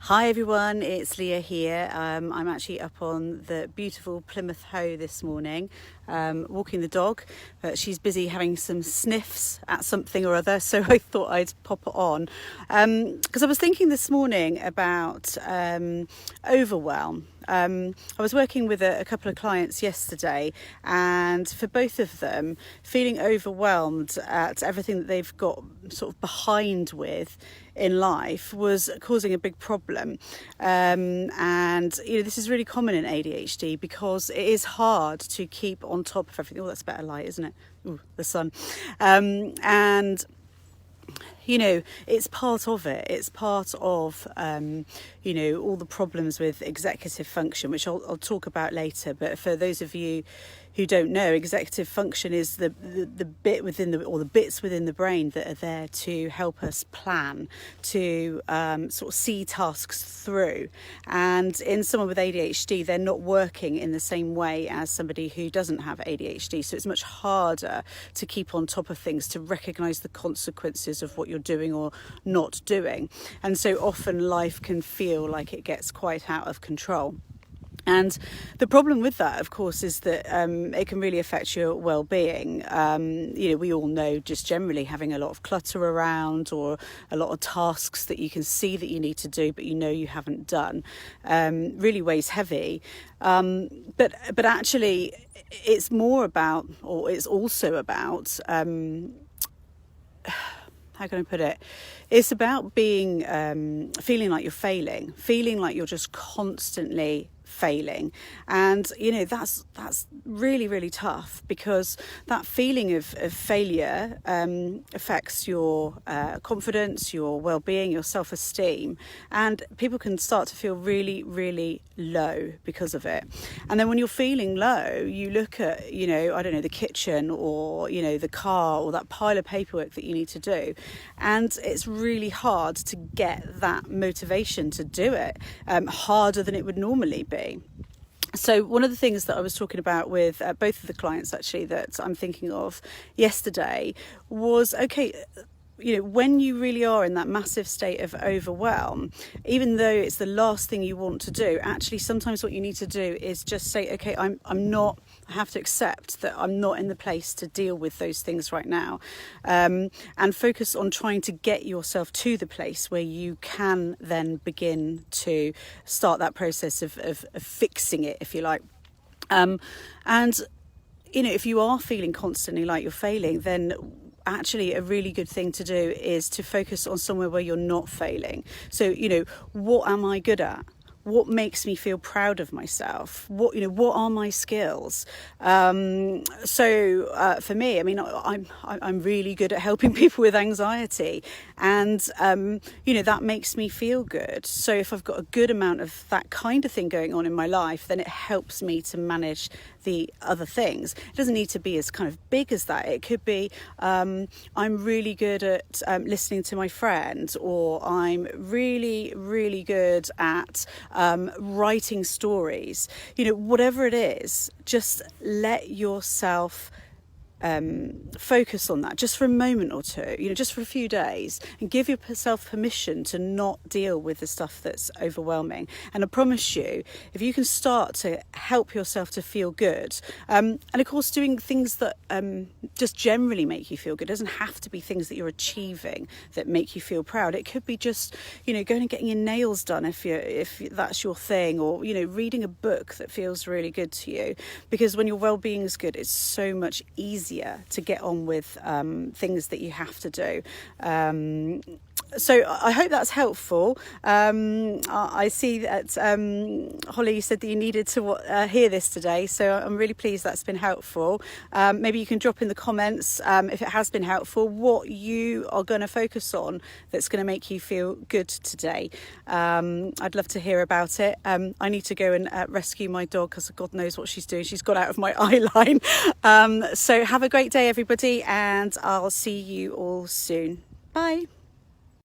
Hi everyone, it's Leah here. I'm actually up on the beautiful Plymouth Hoe this morning, walking the dog, but she's busy having some sniffs at something or other, so I thought I'd pop it on. Because I was thinking this morning about overwhelm. I was working with a couple of clients yesterday, and for both of them, feeling overwhelmed at everything that they've got sort of behind with in life was causing a big problem. And this is really common in ADHD because it is hard to keep on top of everything. Oh, that's better light, isn't it? Ooh, the sun. And it's part of it. It's part of, all the problems with executive function, which I'll talk about later. But for those of you who don't know, executive function is the bit within the bits within the brain that are there to help us plan, to sort of see tasks through. And in someone with ADHD, they're not working in the same way as somebody who doesn't have ADHD. So it's much harder to keep on top of things, to recognise the consequences of what you're doing or not doing. And so often life can feel like it gets quite out of control. And the problem with that, of course, is that it can really affect your well-being. We all know just generally having a lot of clutter around or a lot of tasks that you can see that you need to do, but you haven't done, really weighs heavy. But actually, it's more about, or it's also about, how can I put it? It's about being, feeling like you're failing, feeling like you're just constantly failing. And that's really, really tough, because that feeling of failure affects your confidence, your well-being, your self-esteem, and people can start to feel really, really low because of it. And then when you're feeling low, you look at the kitchen or the car or that pile of paperwork that you need to do, and it's really hard to get that motivation to do it, harder than it would normally be. So one of the things that I was talking about with both of the clients actually that I'm thinking of yesterday was, when you really are in that massive state of overwhelm, even though it's the last thing you want to do, actually sometimes what you need to do is just say, okay, I have to accept that I'm not in the place to deal with those things right now, and focus on trying to get yourself to the place where you can then begin to start that process of fixing it, if you like. If you are feeling constantly like you're failing, then actually a really good thing to do is to focus on somewhere where you're not failing. So, what am I good at? What makes me feel proud of myself? What are my skills? For me, I'm really good at helping people with anxiety, and that makes me feel good. So if I've got a good amount of that kind of thing going on in my life, then it helps me to manage the other things. It doesn't need to be as kind of big as that. It could be I'm really good at listening to my friends, or I'm really, really good at writing stories. Whatever it is, just let yourself focus on that just for a moment or two, just for a few days, and give yourself permission to not deal with the stuff that's overwhelming. And I promise you, if you can start to help yourself to feel good, and of course doing things that just generally make you feel good, it doesn't have to be things that you're achieving that make you feel proud. It could be just going and getting your nails done if that's your thing, or reading a book that feels really good to you, because when your well-being is good, it's so much easier to get on with things that you have to do. So I hope that's helpful. I see that Holly said that you needed to hear this today, so I'm really pleased that's been helpful. Maybe you can drop in the comments if it has been helpful, what you are going to focus on that's going to make you feel good today. I'd love to hear about it. I need to go and rescue my dog, because God knows what she's doing. She's got out of my eye line. So have a great day, everybody, and I'll see you all soon. Bye.